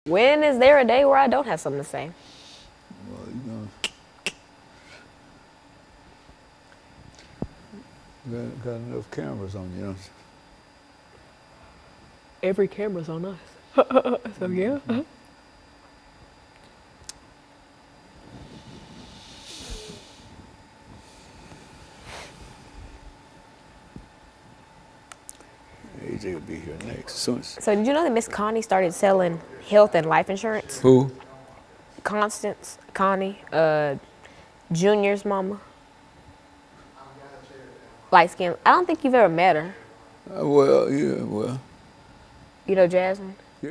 When is there a day where I don't have something to say? Well, got enough cameras on you. Every camera's on us. So yeah. AJ will be here next. So did you know that Miss Connie started selling health and life insurance? Who? Connie, Junior's mama. Light skin. I don't think you've ever met her. Well, yeah, well. You know Jasmine? Yeah.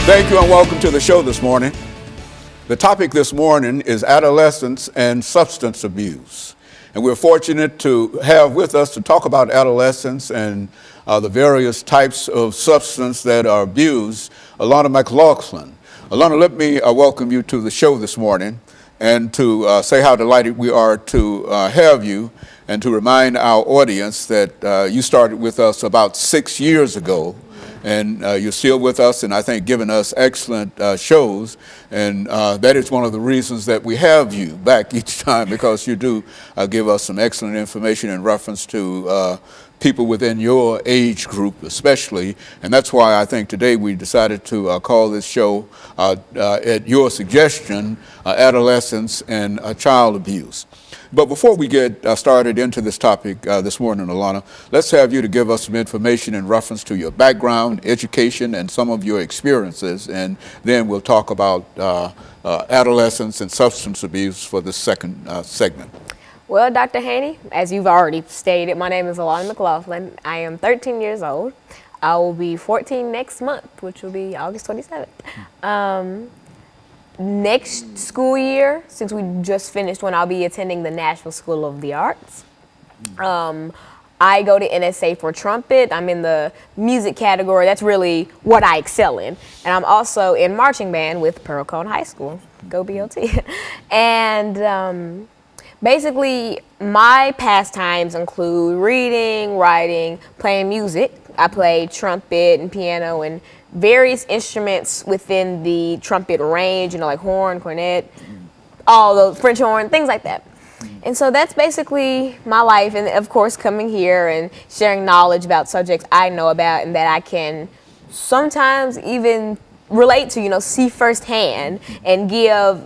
Thank you and welcome to the show this morning. The topic this morning is adolescence and substance abuse. And we're fortunate to have with us to talk about adolescence and the various types of substance that are abused, Alana McLaughlin. Alana, let me welcome you to the show this morning and to say how delighted we are to have you, and to remind our audience that you started with us about 6 years ago. And you're still with us, and I think giving us excellent shows. And that is one of the reasons that we have you back each time, because you do give us some excellent information in reference to people within your age group especially. And that's why I think today we decided to call this show, at your suggestion, Adolescence and Child Abuse. But before we get started into this topic this morning, Alana, let's have you to give us some information in reference to your background, education, and some of your experiences, and then we'll talk about adolescence and substance abuse for the second segment. Well, Dr. Haney, as you've already stated, my name is Alana McLaughlin. I am 13 years old. I will be 14 next month, which will be August 27th. Next school year, since we just finished one, I'll be attending the Nashville School of the Arts. I go to NSA for trumpet. I'm in the music category. That's really what I excel in. And I'm also in marching band with Pearl Cone High School. Go BOT. And basically, my pastimes include reading, writing, playing music. I play trumpet and piano and various instruments within the trumpet range, you know, like horn, cornet, all those, French horn, things like that. And so that's basically my life, and of course coming here and sharing knowledge about subjects I know about and that I can sometimes even relate to, you know, see firsthand and give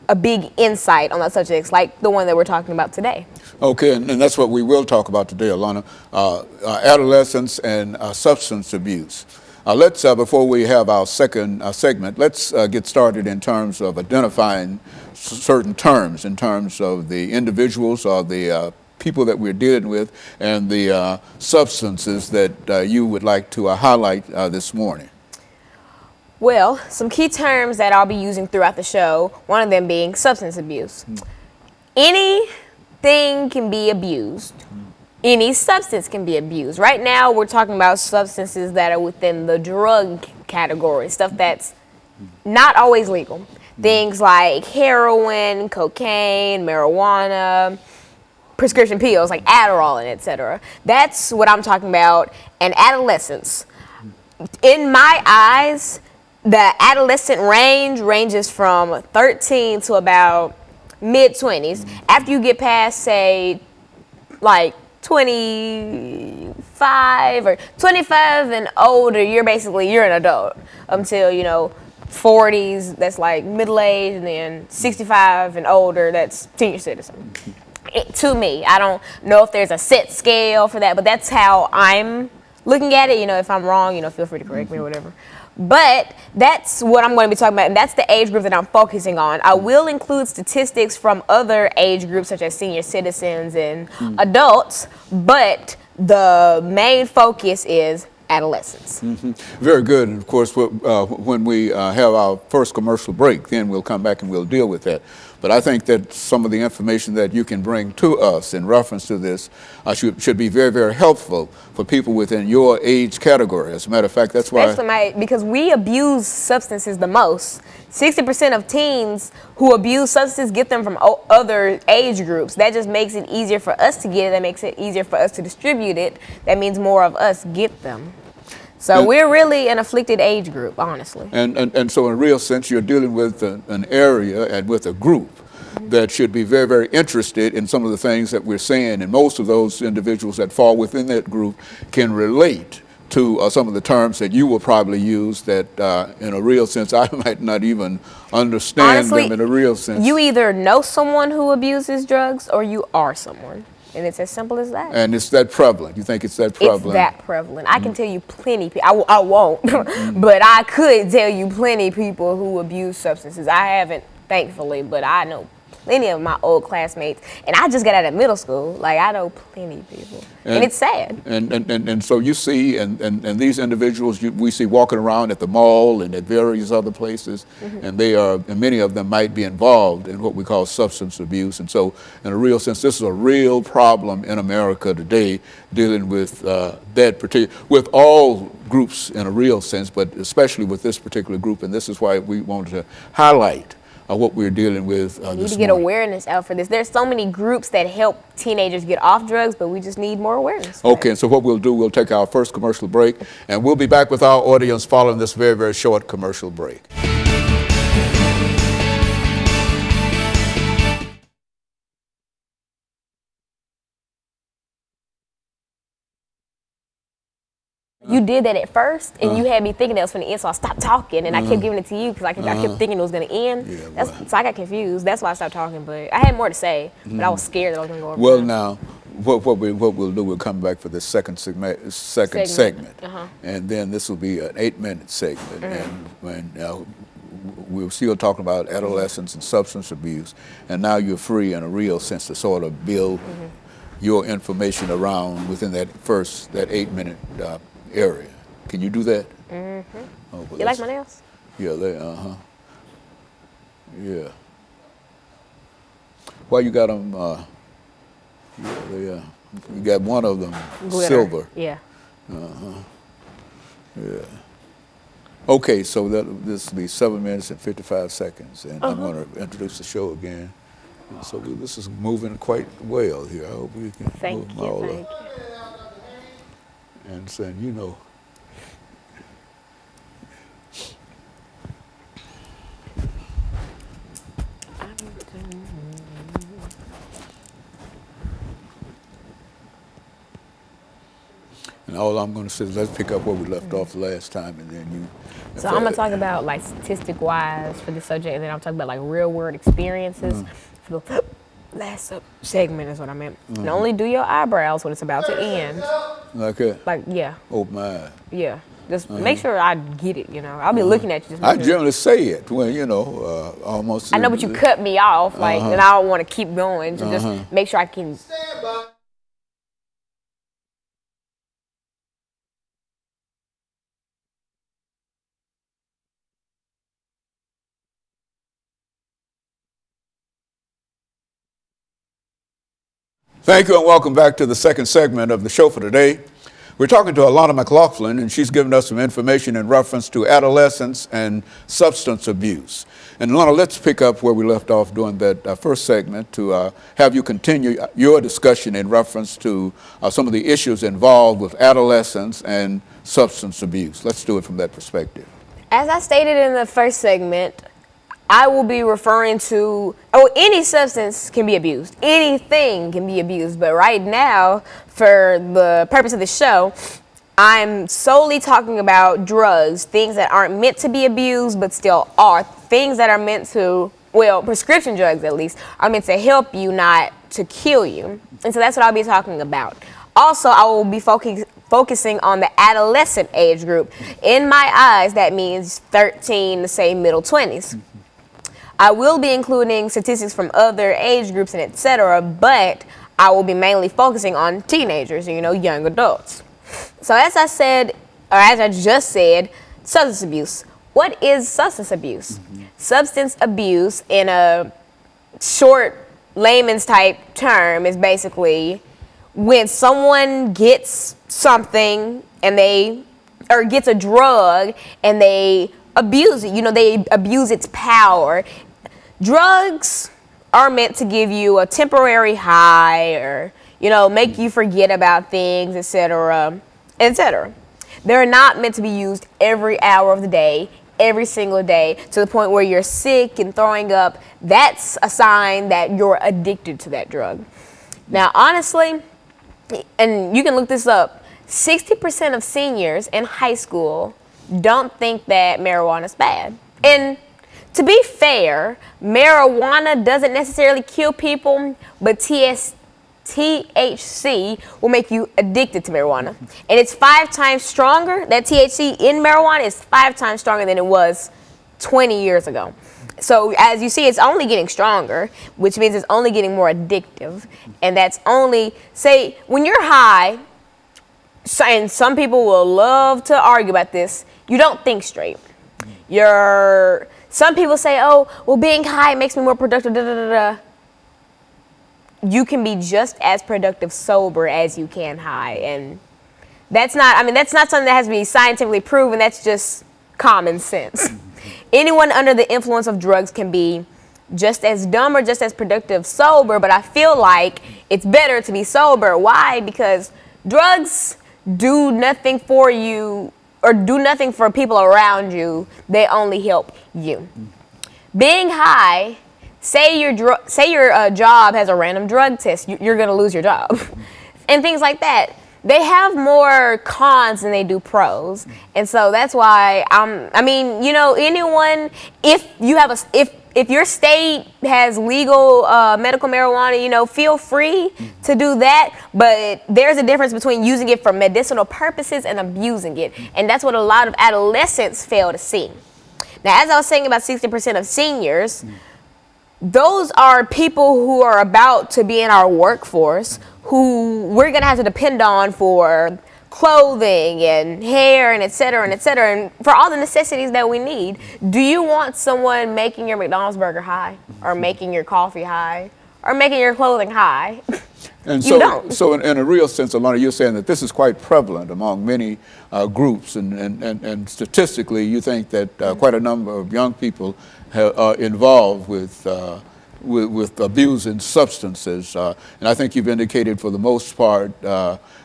a big insight on that subjects like the one that we're talking about today. Okay, and that's what we will talk about today, Alana, adolescence and substance abuse. Let's, before we have our second segment, let's get started in terms of identifying certain terms in terms of the individuals or the people that we're dealing with and the substances that you would like to highlight this morning. Well, some key terms that I'll be using throughout the show, one of them being substance abuse. Anything can be abused. Any substance can be abused. Right now, we're talking about substances that are within the drug category, stuff that's not always legal. Things like heroin, cocaine, marijuana, prescription pills like Adderall and etc. That's what I'm talking about. And adolescence. In my eyes, the adolescent ranges from 13 to about mid-20s. After you get past, say, like 25 or 25 and older, you're an adult. Until, you know, 40s, that's like middle age, and then 65 and older, that's senior citizen. To me, I don't know if there's a set scale for that, but that's how I'm looking at it. You know, if I'm wrong, you know, feel free to correct me or whatever. But that's what I'm going to be talking about, and that's the age group that I'm focusing on. I will include statistics from other age groups, such as senior citizens and adults, but the main focus is adolescence. Very good. And of course, when we have our first commercial break, then we'll come back and we'll deal with that. But I think that some of the information that you can bring to us in reference to this should be very, very helpful for people within your age category. As a matter of fact, that's why. Especially because we abuse substances the most. 60% of teens who abuse substances get them from other age groups. That just makes it easier for us to get it. That makes it easier for us to distribute it. That means more of us get them. So we're really an afflicted age group, honestly. And so in a real sense, you're dealing with an area and with a group that should be very, very interested in some of the things that we're saying. And most of those individuals that fall within that group can relate to some of the terms that you will probably use that in a real sense, I might not even understand. Honestly, them in a real sense. You either know someone who abuses drugs or you are someone. And it's as simple as that. And it's that prevalent. You think it's that prevalent? It's that prevalent. I can tell you plenty. I won't, but I could tell you plenty of people who abuse substances. I haven't, thankfully, but I know plenty of my old classmates. And I just got out of middle school. Like, I know plenty of people. And it's sad. And so you see, and these individuals we see walking around at the mall and at various other places, and many of them might be involved in what we call substance abuse. And so in a real sense, this is a real problem in America today, dealing with that particular, with all groups in a real sense, but especially with this particular group. And this is why we wanted to highlight what we're dealing with we need to get awareness out for this. There's so many groups that help teenagers get off drugs, but we just need more awareness. Okay, and so what we'll do, we'll take our first commercial break, and we'll be back with our audience following this very, very short commercial break. You did that at first, and you had me thinking that was from the end, so I stopped talking, and I kept giving it to you because I kept thinking it was going to end. Yeah, so I got confused. That's why I stopped talking, but I had more to say, but I was scared that I was going to go over. Well, now, what we'll do, we'll come back for the second segment. And then this will be an 8-minute segment, and we're still talking about adolescence and substance abuse, and now you're free in a real sense to sort of build your information around within that 8-minute area. Can you do that? Oh, well, you like my nails? Yeah, yeah. Why you got them? You got one of them glitter. Silver. Yeah. Yeah. Okay, so this will be 7 minutes and 55 seconds, and I'm going to introduce the show again. So this is moving quite well here. I hope you can thank you. And saying, you know, and all I'm going to say is let's pick up where we left off the last time, and then you. So I'm going to talk about like statistic-wise for this subject, and then I'm talking about like real-world experiences for the last segment is what I meant. And only do your eyebrows when it's about to end. Okay. Like, yeah. Oh, my. Yeah. Just make sure I get it, you know. I'll be looking at you. Just I generally say it when, you know, almost. I know, but you cut me off, like, and I don't want to keep going. So just make sure I can. Thank you and welcome back to the second segment of the show for today. We're talking to Alana McLaughlin, and she's given us some information in reference to adolescence and substance abuse. And Alana, let's pick up where we left off during that first segment to have you continue your discussion in reference to some of the issues involved with adolescence and substance abuse. Let's do it from that perspective. As I stated in the first segment, I will be referring to, any substance can be abused. Anything can be abused. But right now, for the purpose of the show, I'm solely talking about drugs, things that aren't meant to be abused, but still are. Things that are meant to, well, prescription drugs at least, are meant to help you, not to kill you. And so that's what I'll be talking about. Also, I will be focusing on the adolescent age group. In my eyes, that means 13 to say middle 20s. I will be including statistics from other age groups and etc., but I will be mainly focusing on teenagers, you know, young adults. So as I said, or as I just said, substance abuse. What is substance abuse? Substance abuse, in a short layman's type term, is basically when someone gets something and or gets a drug and they abuse it. You know, they abuse its power. Drugs are meant to give you a temporary high, or, you know, make you forget about things, etc., etc. They're not meant to be used every hour of the day, every single day, to the point where you're sick and throwing up. That's a sign that you're addicted to that drug. Now, honestly, and you can look this up, 60% of seniors in high school don't think that marijuana is bad. And to be fair, marijuana doesn't necessarily kill people, but THC will make you addicted to marijuana. And it's 5 times stronger. That THC in marijuana is 5 times stronger than it was 20 years ago. So as you see, it's only getting stronger, which means it's only getting more addictive. And that's only, say, when you're high, and some people will love to argue about this, you don't think straight. Some people say, oh, well, being high makes me more productive, da, da, da, da. You can be just as productive sober as you can high. And that's not something that has to be scientifically proven. That's just common sense. Anyone under the influence of drugs can be just as dumb or just as productive sober, but I feel like it's better to be sober. Why? Because drugs do nothing for you or do nothing for people around you. They only help you. Being high, say your job has a random drug test, you're going to lose your job. And things like that. They have more cons than they do pros. And so that's why, I mean, you know, anyone, if your state has legal medical marijuana, you know, feel free to do that. But there's a difference between using it for medicinal purposes and abusing it. And that's what a lot of adolescents fail to see. Now, as I was saying about 60% of seniors, those are people who are about to be in our workforce, who we're going to have to depend on for clothing and hair and et cetera, and for all the necessities that we need. Do you want someone making your McDonald's burger high, or making your coffee high, or making your clothing high? And you don't. So in a real sense, Alana, you're saying that this is quite prevalent among many groups, and statistically, you think that quite a number of young people are involved with abusing substances. And I think you've indicated for the most part,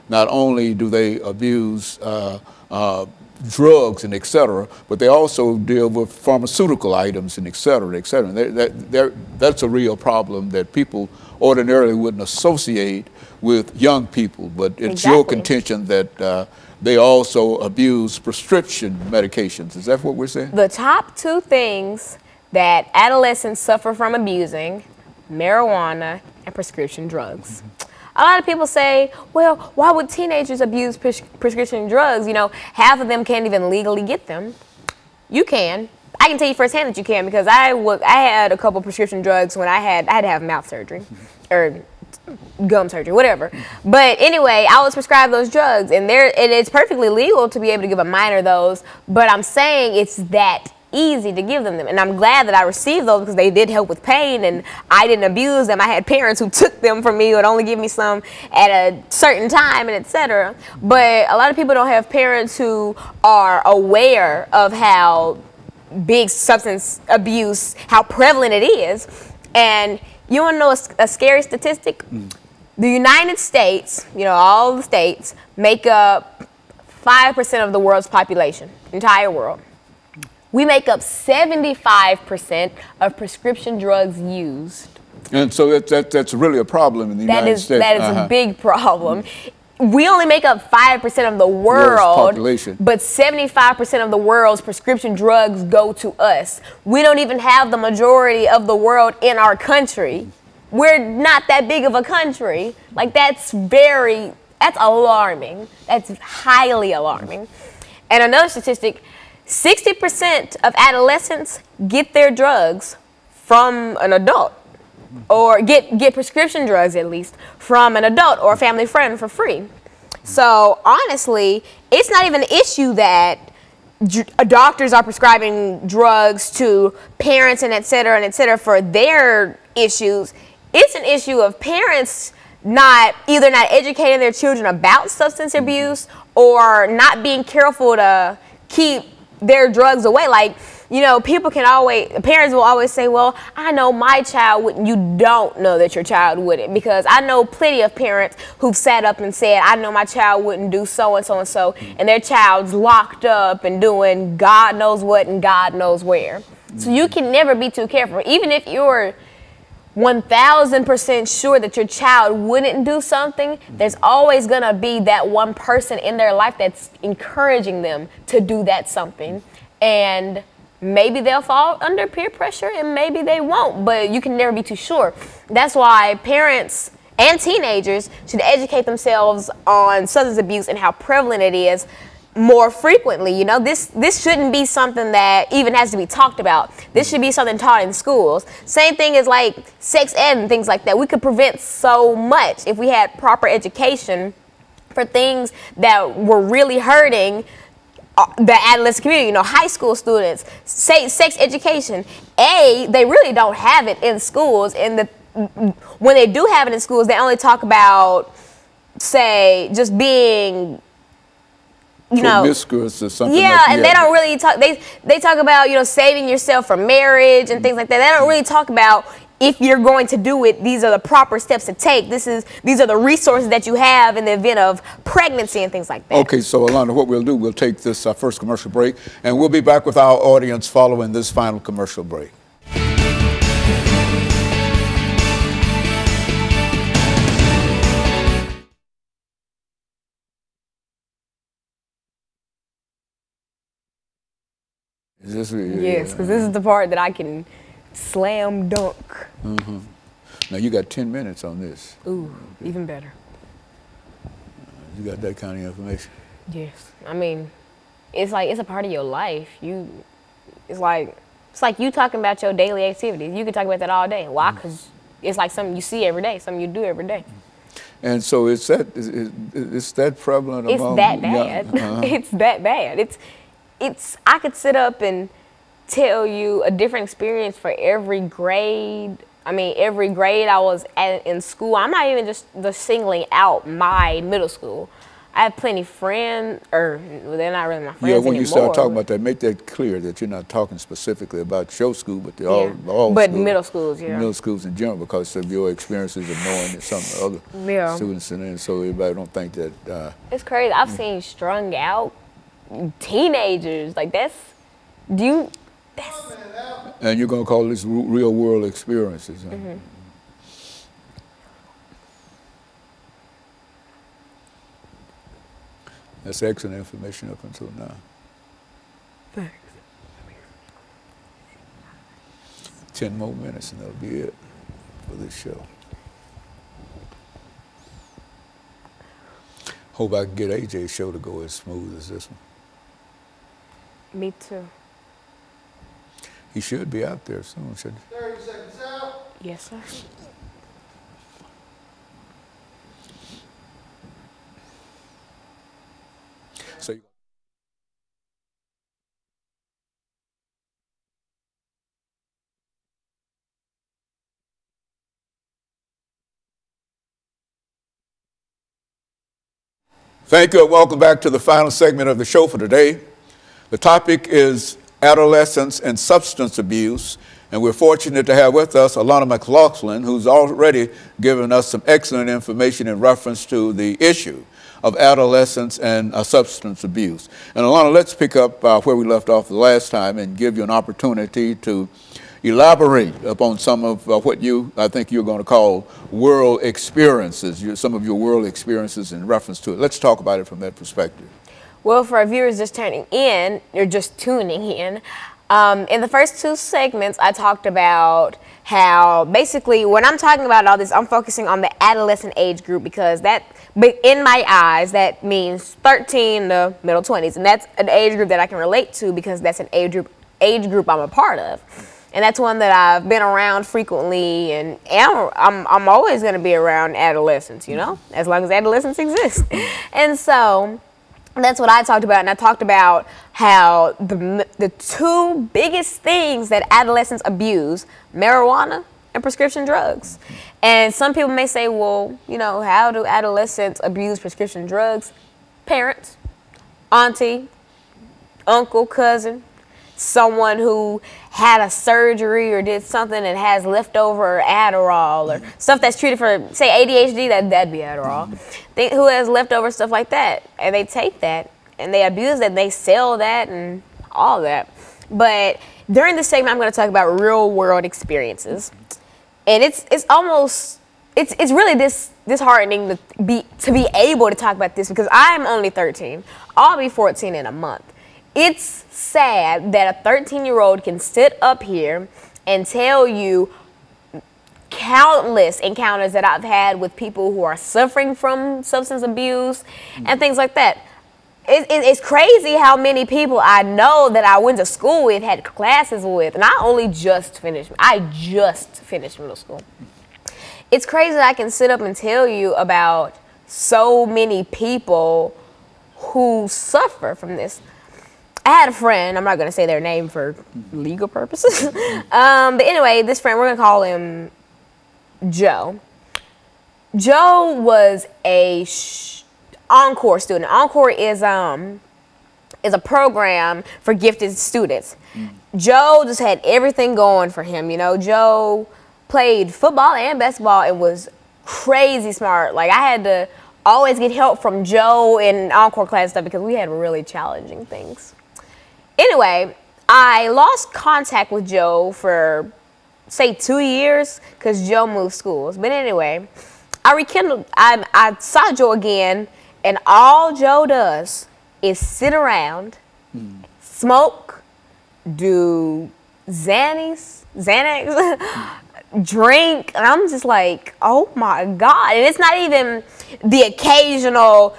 not only do they abuse drugs and et cetera, but they also deal with pharmaceutical items and et cetera, et cetera. That's a real problem that people ordinarily wouldn't associate with young people, but it's your contention that they also abuse prescription medications. Is that what we're saying? The top 2 things that adolescents suffer from abusing: marijuana and prescription drugs. A lot of people say, well, why would teenagers abuse prescription drugs? You know, half of them can't even legally get them. You can. I can tell you firsthand that you can, because I had a couple prescription drugs when I had to have mouth surgery or gum surgery, whatever. But anyway, I was prescribed those drugs, and it's perfectly legal to be able to give a minor those, but I'm saying it's that easy to give them. And I'm glad that I received those, because they did help with pain, and I didn't abuse them. I had parents who took them from me, would only give me some at a certain time, and etc. But a lot of people don't have parents who are aware of how big substance abuse, how prevalent it is. And you want to know a scary statistic? The United States, you know, all the states, make up 5% of the world's population, entire world. We make up 75% of prescription drugs used. And so that's really a problem in the United States. That is a big problem. We only make up 5% of the world's population, but 75% of the world's prescription drugs go to us. We don't even have the majority of the world in our country. We're not that big of a country. Like, that's very That's alarming. That's highly alarming. And another statistic, 60% of adolescents get their drugs from an adult, or get prescription drugs at least from an adult or a family friend for free. So honestly, it's not even an issue that doctors are prescribing drugs to parents and et cetera for their issues. It's an issue of parents either not educating their children about substance abuse or not being careful to keep their drugs away. Like, you know, parents will always say, well, I know my child wouldn't. You don't know that your child wouldn't, because I know plenty of parents who've sat up and said, I know my child wouldn't do so and so and so, and their child's locked up and doing God knows what and God knows where. So you can never be too careful. Even if you're 1000% sure that your child wouldn't do something, there's always gonna be that one person in their life that's encouraging them to do that something. And maybe they'll fall under peer pressure and maybe they won't, but you can never be too sure. That's why parents and teenagers should educate themselves on substance abuse and how prevalent it is more frequently. You know, this shouldn't be something that even has to be talked about. This should be something taught in schools. Same thing as like sex ed and things like that. We could prevent so much if we had proper education for things that were really hurting the adolescent community. You know, high school students, sex education. They really don't have it in schools, and when they do have it in schools, they only talk about, say, just being, you know, promiscuous or something. Yeah, like, and they don't really talk. They talk about, you know, saving yourself for marriage and things like that. They don't really talk about, if you're going to do it, these are the proper steps to take. These are the resources that you have in the event of pregnancy and things like that. Okay, so Alana, what we'll do, we'll take this first commercial break, and we'll be back with our audience following this final commercial break. Is this, yes, because this is the part that I can slam dunk. Mm-hmm. Now you got 10 minutes on this. Ooh, okay. Even better. You got that kind of information? Yes. I mean, it's like, it's a part of your life. It's like you talking about your daily activities. You can talk about that all day. Why? Because it's like something you see every day, something you do every day. And so it's that prevalent among that bad. Uh-huh. It's that bad. I could sit up and tell you a different experience for every grade. I mean, every grade I was in school. I'm not even just singling out my middle school. I have plenty of friends, or they're not really my friends anymore. Yeah, when you start talking about that, make that clear that you're not talking specifically about your school, but all but schools, middle schools, yeah. Middle schools in general, because of your experiences of knowing that some other students in there, so everybody don't think that. It's crazy. I've seen strung out teenagers. Like, and you're going to call this real world experiences. Huh? Mm-hmm. That's excellent information up until now. Thanks. 10 more minutes and that'll be it for this show. Hope I can get AJ's show to go as smooth as this one. Me too. He should be out there soon, shouldn't he? 30 seconds out. Yes, sir. So thank you and welcome back to the final segment of the show for today. The topic is adolescence and substance abuse, and we're fortunate to have with us Alana McLaughlin, who's already given us some excellent information in reference to the issue of adolescence and substance abuse. And Alana, let's pick up where we left off the last time and give you an opportunity to elaborate upon some of what I think you're going to call world experiences, some of your world experiences in reference to it. Let's talk about it from that perspective. Well, for our viewers just turning in, or just tuning in, In the first 2 segments, I talked about how basically when I'm talking about all this, I'm focusing on the adolescent age group because that, in my eyes, that means 13 to middle 20s. And that's an age group that I can relate to because that's an age group I'm a part of. And that's one that I've been around frequently, and I'm always going to be around adolescents, you know, as long as adolescence exists. And so that's what I talked about, and I talked about how the 2 biggest things that adolescents abuse, marijuana and prescription drugs. And some people may say, well, you know, how do adolescents abuse prescription drugs? Parents, auntie, uncle, cousin, someone who had a surgery or did something and has leftover Adderall or stuff that's treated for, say, ADHD, that'd be Adderall. Who has leftover stuff like that, and they take that and they abuse that and they sell that and all that. But during this segment, I'm going to talk about real world experiences, and it's really disheartening to be able to talk about this because I'm only 13. I'll be 14 in a month. It's sad that a 13-year-old can sit up here and tell you countless encounters that I've had with people who are suffering from substance abuse and things like that. It's crazy how many people I know that I went to school with, had classes with, and I just finished middle school. It's crazy that I can sit up and tell you about so many people who suffer from this. I had a friend, I'm not going to say their name for legal purposes, but anyway, this friend, we're going to call him Joe. Joe was a Encore student. Encore is a program for gifted students. Joe just had everything going for him. You know, Joe played football and basketball and was crazy smart. Like, I had to always get help from Joe in Encore class stuff because we had really challenging things. Anyway, I lost contact with Joe for, say, 2 years because Joe moved schools. But anyway, I saw Joe again, and all Joe does is sit around, smoke, do Xanax, drink, and I'm just like, oh my God. And it's not even the occasional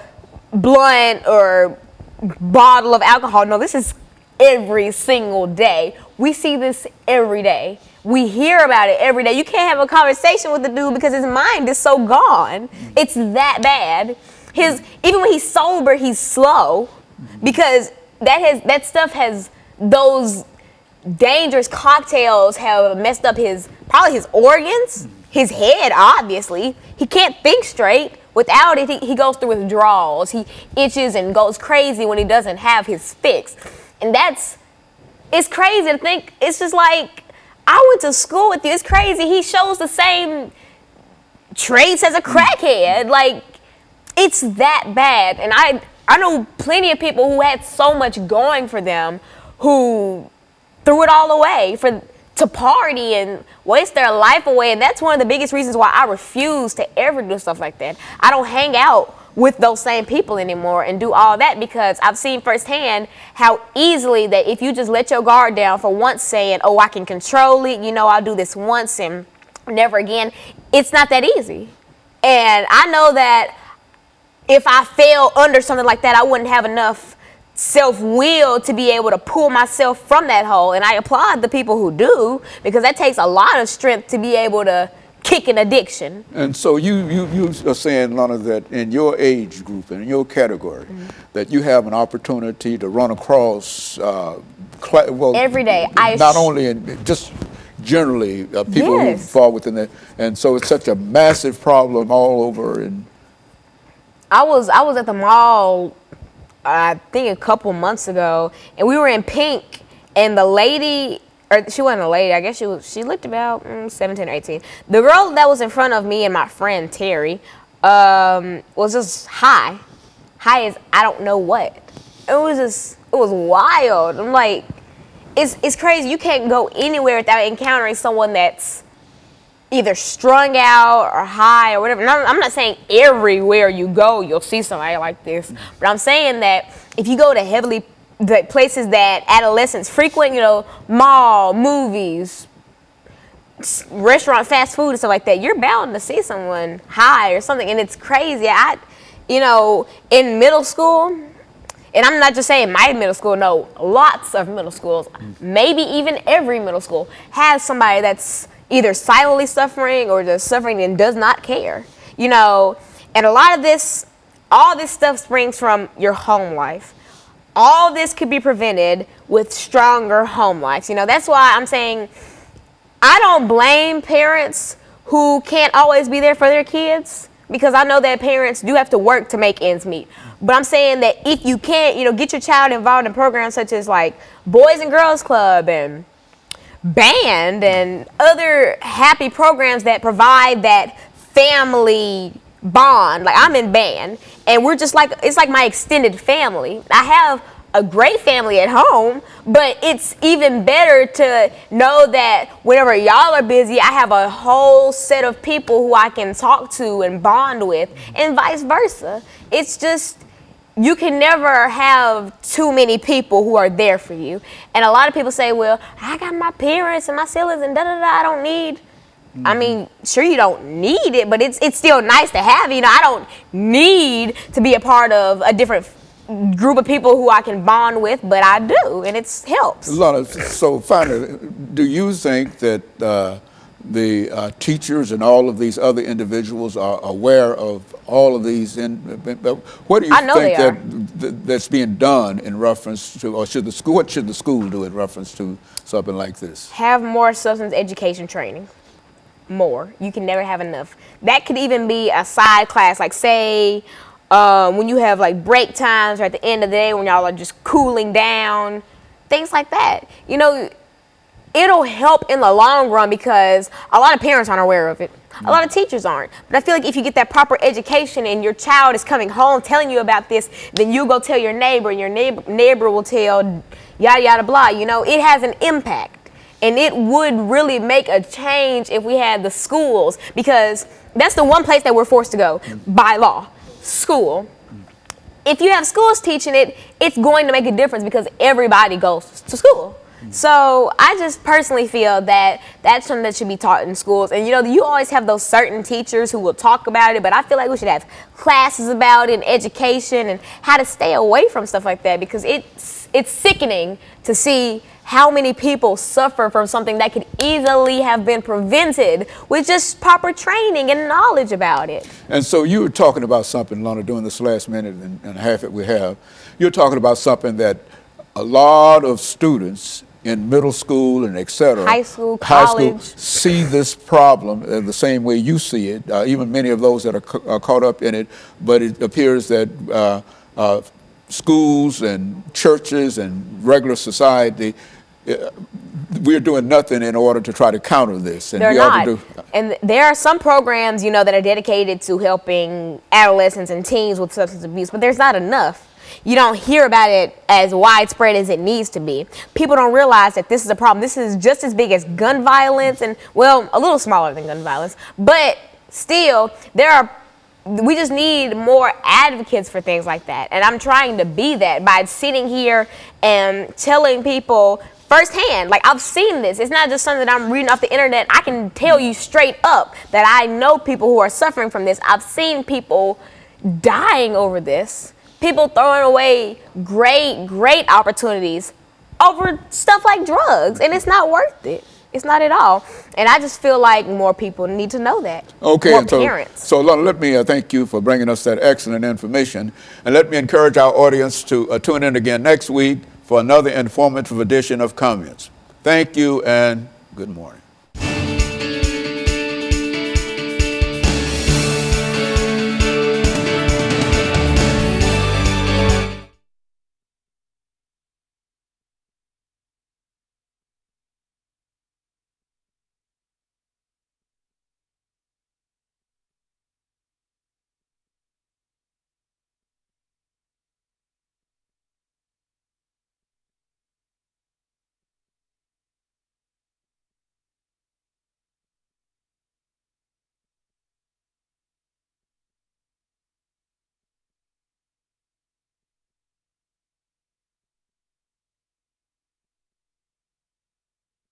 blunt or bottle of alcohol. No, this is every single day. We see this every day. We hear about it every day. You can't have a conversation with the dude because his mind is so gone. It's that bad. Even when he's sober, he's slow because that stuff has, those dangerous cocktails have messed up probably his organs, his head, obviously. He can't think straight. Without it, he goes through withdrawals. He itches and goes crazy when he doesn't have his fix. And it's crazy to think. It's just like, I went to school with you. It's crazy. He shows the same traits as a crackhead. Like, it's that bad. And I know plenty of people who had so much going for them who threw it all away to party and waste their life away. And that's one of the biggest reasons why I refuse to ever do stuff like that. I don't hang out with those same people anymore and do all that because I've seen firsthand how easily that if you just let your guard down for once saying, oh, I can control it, you know, I'll do this once and never again, it's not that easy. And I know that if I fell under something like that, I wouldn't have enough self-will to be able to pull myself from that hole. And I applaud the people who do because that takes a lot of strength to be able to kick an addiction. And so you are saying, Lana, that in your age group and in your category, that you have an opportunity to run across, every day. Not only in just generally people who fall within that, and so it's such a massive problem all over. And I was at the mall, I think a couple months ago, and we were in Pink, and the lady. Or she wasn't a lady. I guess she looked about 17 or 18. The girl that was in front of me and my friend Terry was just high as I don't know what. It was wild. I'm like, it's crazy. You can't go anywhere without encountering someone that's either strung out or high or whatever. And I'm not saying everywhere you go you'll see somebody like this, but I'm saying that if you go to heavily the places that adolescents frequent, you know, mall, movies, restaurant, fast food and stuff like that, you're bound to see someone high or something. And it's crazy. You know, in middle school, and I'm not just saying my middle school, no, lots of middle schools, maybe even every middle school has somebody that's either silently suffering or just suffering and does not care, you know. And a lot of this, all this stuff springs from your home life. All this could be prevented with stronger home lives. You know, that's why I'm saying I don't blame parents who can't always be there for their kids, because I know that parents do have to work to make ends meet. But I'm saying that if you can't, you know, get your child involved in programs such as like Boys and Girls Club and band and other happy programs that provide that family bond. Like, I'm in band, and we're just like, it's like my extended family. I have a great family at home, but it's even better to know that whenever y'all are busy, I have a whole set of people who I can talk to and bond with, and vice versa. It's just, you can never have too many people who are there for you. And a lot of people say, well, I got my parents and my siblings and da-da-da, I don't need. I mean, sure, you don't need it, but it's still nice to have. You know, I don't need to be a part of a different group of people who I can bond with, but I do, and it helps. Alana, so finally, do you think that the teachers and all of these other individuals are aware of all of these? What do you think that's being done in reference to, or should the school? What should the school do in reference to something like this? Have more substance education training. More. You can never have enough. That could even be a side class, like say when you have like break times or at the end of the day when y'all are just cooling down, things like that. You know, it'll help in the long run because a lot of parents aren't aware of it. A lot of teachers aren't. But I feel like if you get that proper education and your child is coming home telling you about this, then you go tell your neighbor, and your neighbor will tell yada yada blah. You know, it has an impact. And it would really make a change if we had the schools, because that's the one place that we're forced to go by law, school. If you have schools teaching it, it's going to make a difference because everybody goes to school. So I just personally feel that that's something that should be taught in schools. And you know, you always have those certain teachers who will talk about it, but I feel like we should have classes about it and education and how to stay away from stuff like that, because it's sickening to see how many people suffer from something that could easily have been prevented with just proper training and knowledge about it. And so you were talking about something, Lana, during this last minute and a half that we have. You're talking about something that a lot of students in middle school and et cetera, high school, college, see this problem the same way you see it, even many of those that are caught up in it. But it appears that schools and churches and regular society, we're doing nothing in order to try to counter this. And they're not. And there are some programs, you know, that are dedicated to helping adolescents and teens with substance abuse, but there's not enough. You don't hear about it as widespread as it needs to be. People don't realize that this is a problem. This is just as big as gun violence, and, well, a little smaller than gun violence. But still, we just need more advocates for things like that. And I'm trying to be that by sitting here and telling people firsthand, like, I've seen this. It's not just something that I'm reading off the internet. I can tell you straight up that I know people who are suffering from this. I've seen people dying over this. People throwing away great opportunities over stuff like drugs, and it's not worth it. It's not at all. And I just feel like more people need to know that. Okay, more parents. So let me thank you for bringing us that excellent information, and let me encourage our audience to tune in again next week for another informative edition of Comments. Thank you and good morning.